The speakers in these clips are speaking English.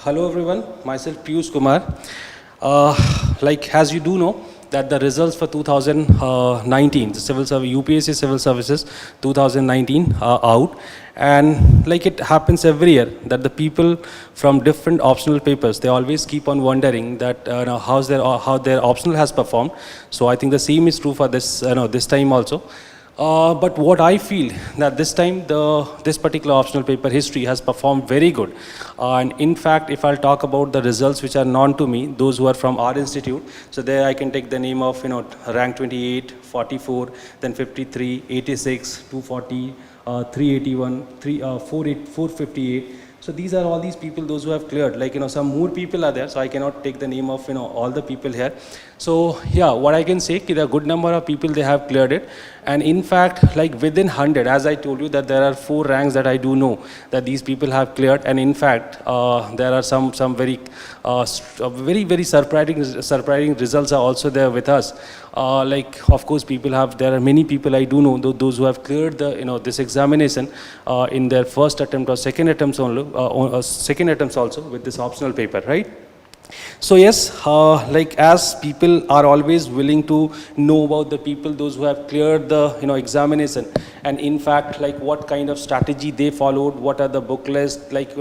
Hello everyone, myself Piyush Kumar. Like as you do know that the results for 2019, the civil service, UPSC Civil Services 2019 are out, and like it happens every year that the people from different optional papers, they always keep on wondering that how their optional has performed. So I think the same is true for this this time also. But what I feel that this time this particular optional paper history has performed very good, and in fact if I'll talk about the results which are known to me, those who are from our institute, so there I can take the name of rank 28, 44, then 53, 86, 240, 381, 458. So these are all these people, those who have cleared. Like some more people are there, so I cannot take the name of all the people here. So yeah, what I can say, there are a good number of people they have cleared it, and in fact, like within 100, as I told you that there are 4 ranks that I do know that these people have cleared, and in fact, there are some very very surprising results are also there with us. Like of course, there are many people I do know those who have cleared the this examination in their first attempt or second attempts only, second attempts also with this optional paper, right? So yes, like as people are always willing to know about the people, those who have cleared the examination, and in fact like what kind of strategy they followed, what are the book lists, like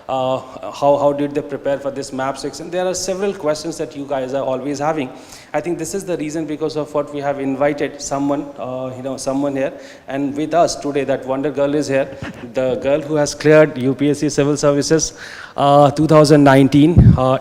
how did they prepare for this map section. There are several questions that you guys are always having. I think this is the reason because of what we have invited someone someone here, and with us today that wonder girl is here, the girl who has cleared UPSC Civil Services 2019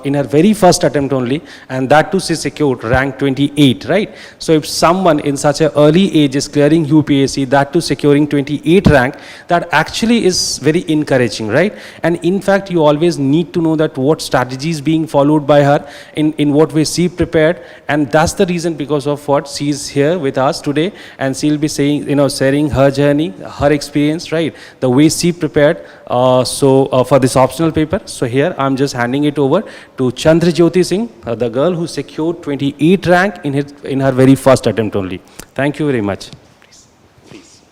in her very first attempt only, and that too she secured rank 28, right? So if someone in such an early age is clearing UPSC, that too securing 28 rank, that actually is very encouraging, right? And in fact you always need to know that what strategy is being followed by her, in what way she prepared, and that's the reason because of what she is here with us today, and she'll be saying sharing her journey, her experience, right, the way she prepared for this optional paper. So here I'm just handing it over to Chandrajyoti Singh, the girl who secured 28 rank in her very first attempt only. Thank you very much. Please.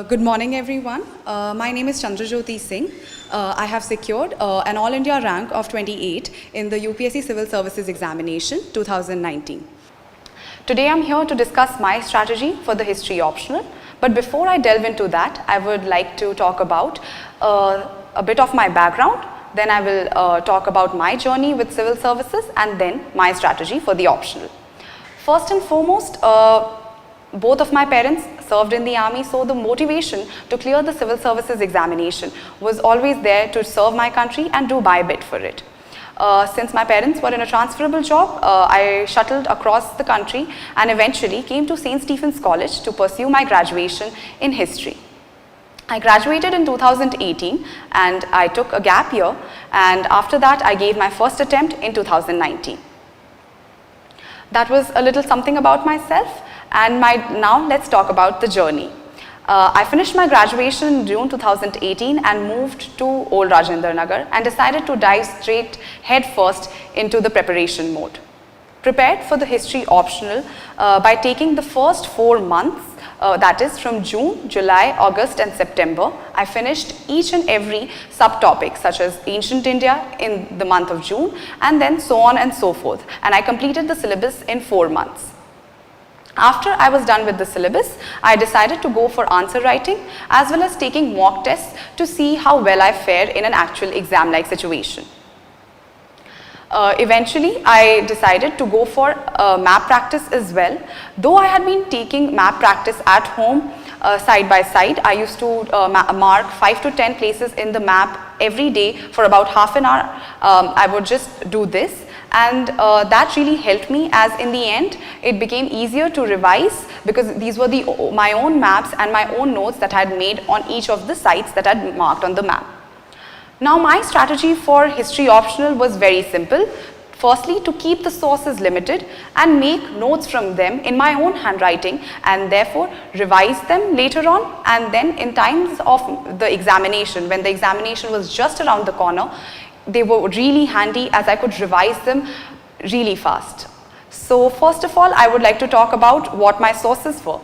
Good morning, everyone. My name is Chandrajyoti Singh. I have secured an All India rank of 28 in the UPSC Civil Services Examination 2019. Today I'm here to discuss my strategy for the history optional. But before I delve into that, I would like to talk about a bit of my background. Then I will talk about my journey with civil services, and then my strategy for the optional. First and foremost, both of my parents served in the army, so the motivation to clear the civil services examination was always there to serve my country and do my bit for it. Since my parents were in a transferable job, I shuttled across the country and eventually came to St. Stephen's College to pursue my graduation in history. I graduated in 2018 and I took a gap year, and after that I gave my first attempt in 2019. That was a little something about myself, and now let's talk about the journey. I finished my graduation in June 2018 and moved to Old Rajendra Nagar and decided to dive straight head first into the preparation mode. Prepared for the history optional by taking the first 4 months, that is from June, July, August and September. I finished each and every subtopic such as ancient India in the month of June, and then so on and so forth, and I completed the syllabus in 4 months. After I was done with the syllabus, I decided to go for answer writing as well as taking mock tests to see how well I fared in an actual exam-like situation. Eventually, I decided to go for map practice as well. Though I had been taking map practice at home side by side, I used to mark 5 to 10 places in the map every day for about half an hour. I would just do this. And that really helped me, as in the end it became easier to revise because these were my own maps and my own notes that I had made on each of the sites that I had marked on the map. Now my strategy for history optional was very simple. Firstly, to keep the sources limited and make notes from them in my own handwriting, and therefore revise them later on, and then in times of the examination, when the examination was just around the corner, they were really handy as I could revise them really fast. So first of all, I would like to talk about what my sources were.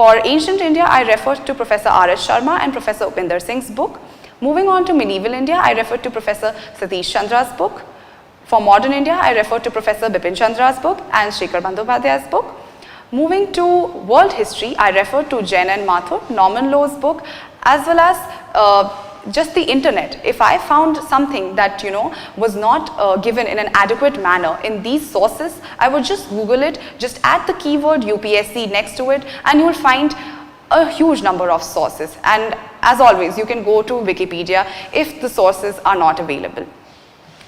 For ancient India, I referred to Professor R.S. Sharma and Professor Upinder Singh's book. Moving on to medieval India, I referred to Professor Satish Chandra's book. For modern India, I referred to Professor Bipin Chandra's book and Shekhar Bandyopadhyay's book. Moving to world history, I referred to Jain and Mathur, Norman Lowe's book, as well as just the internet. If I found something that was not given in an adequate manner in these sources, I would just Google it, just add the keyword UPSC next to it, and you will find a huge number of sources. And as always, you can go to Wikipedia if the sources are not available.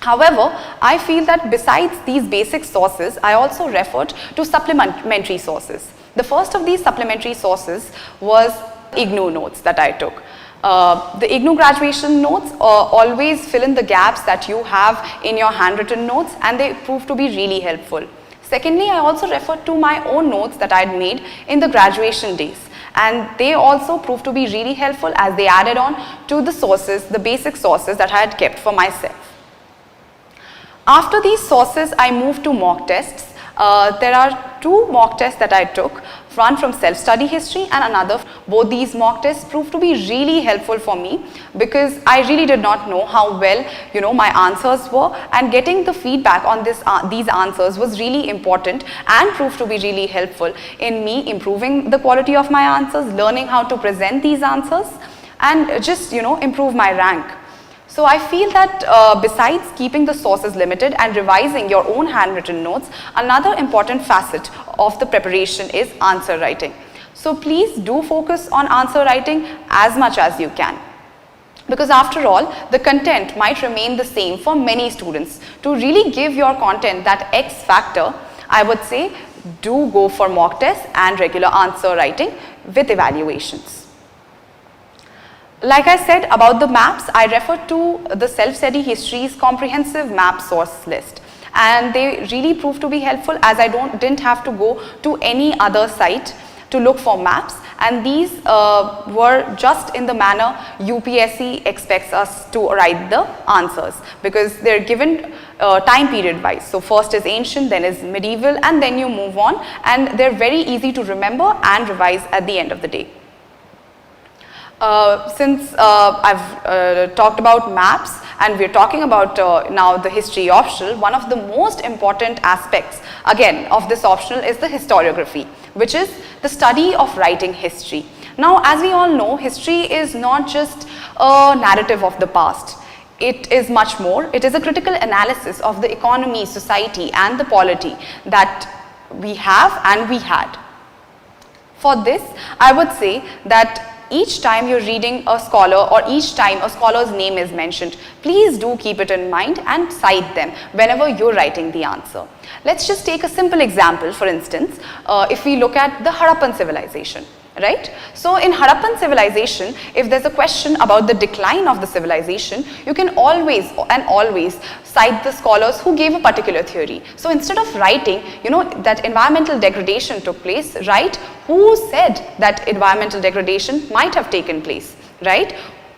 However, I feel that besides these basic sources, I also referred to supplementary sources. The first of these supplementary sources was IGNOU notes that I took. The IGNOU graduation notes always fill in the gaps that you have in your handwritten notes, and they prove to be really helpful. Secondly, I also referred to my own notes that I had made in the graduation days, and they also proved to be really helpful as they added on to the sources, the basic sources that I had kept for myself. After these sources, I moved to mock tests. There are two mock tests that I took, one from self-study history and another. Both these mock tests proved to be really helpful for me because I really did not know how well my answers were, and getting the feedback on these answers was really important and proved to be really helpful in me improving the quality of my answers, learning how to present these answers, and just improve my rank. So I feel that besides keeping the sources limited and revising your own handwritten notes, another important facet of the preparation is answer writing. So please do focus on answer writing as much as you can. Because after all, the content might remain the same for many students. To really give your content that X factor, I would say do go for mock tests and regular answer writing with evaluations. Like I said about the maps, I referred to the self-study history's comprehensive map source list, and they really proved to be helpful as I didn't have to go to any other site to look for maps, and these were just in the manner UPSC expects us to write the answers, because they're given time period wise. So first is ancient, then is medieval, and then you move on, and they're very easy to remember and revise at the end of the day. Since I've talked about maps and we're talking about now the history optional, one of the most important aspects again of this optional is the historiography, which is the study of writing history. Now, as we all know, history is not just a narrative of the past. It is much more. It is a critical analysis of the economy, society, and the polity that we have and we had. For this, I would say that each time you're reading a scholar or each time a scholar's name is mentioned, please do keep it in mind and cite them whenever you're writing the answer. Let's just take a simple example. For instance, if we look at the Harappan civilization, right? So in Harappan civilization, if there's a question about the decline of the civilization, you can always cite the scholars who gave a particular theory. So instead of writing, that environmental degradation took place, write who said that environmental degradation might have taken place, right?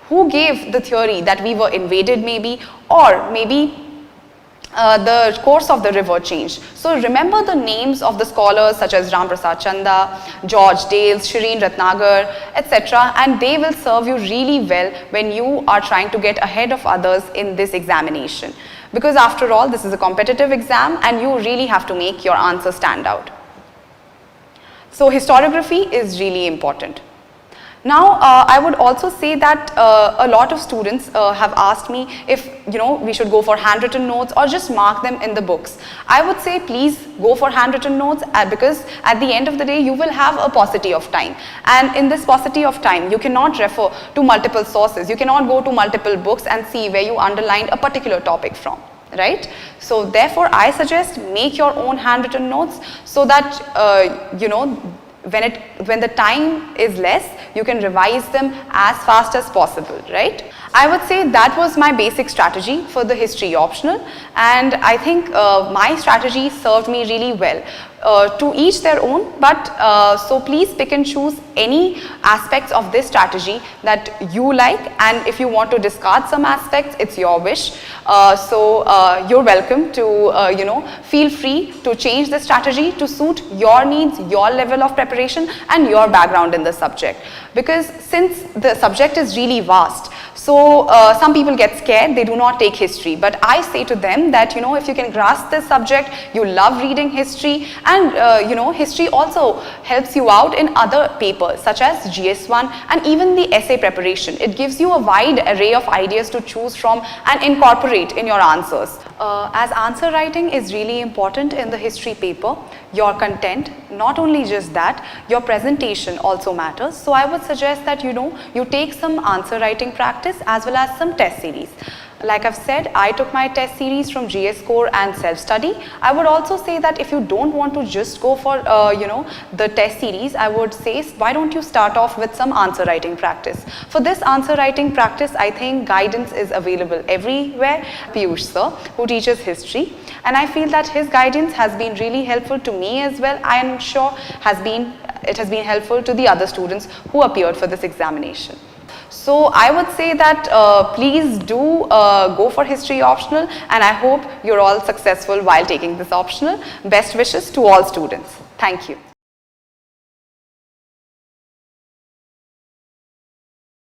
Who gave the theory that we were invaded maybe, or maybe the course of the river changed. So remember the names of the scholars such as Ram Prasad Chanda, George Dales, Shireen Ratnagar, etc., and they will serve you really well when you are trying to get ahead of others in this examination. Because after all, this is a competitive exam and you really have to make your answer stand out. So historiography is really important. Now, I would also say that a lot of students have asked me if we should go for handwritten notes or just mark them in the books. I would say please go for handwritten notes because at the end of the day you will have a paucity of time, and in this paucity of time you cannot refer to multiple sources. You cannot go to multiple books and see where you underlined a particular topic from, right? So therefore I suggest make your own handwritten notes so that when the time is less, you can revise them as fast as possible, right? I would say that was my basic strategy for the history optional, and I think my strategy served me really well. To each their own, but so please pick and choose any aspects of this strategy that you like, and if you want to discard some aspects, it's your wish. You're welcome to feel free to change the strategy to suit your needs, your level of preparation and your background in the subject, because since the subject is really vast, so some people get scared, they do not take history, but I say to them that if you can grasp this subject, you love reading history, and history also helps you out in other papers such as GS1 and even the essay preparation. It gives you a wide array of ideas to choose from and incorporate in your answers. As answer writing is really important in the history paper, your content, not only just that, your presentation also matters. So I would suggest that you take some answer writing practice as well as some test series. Like I've said, I took my test series from GS Core and self-study. I would also say that if you don't want to just go for the test series, I would say why don't you start off with some answer writing practice. For this answer writing practice, I think guidance is available everywhere. Piyush sir, who teaches history, and I feel that his guidance has been really helpful to me as well. I am sure it has been helpful to the other students who appeared for this examination. So I would say that please do go for history optional, and I hope you're all successful while taking this optional. Best wishes to all students. Thank you.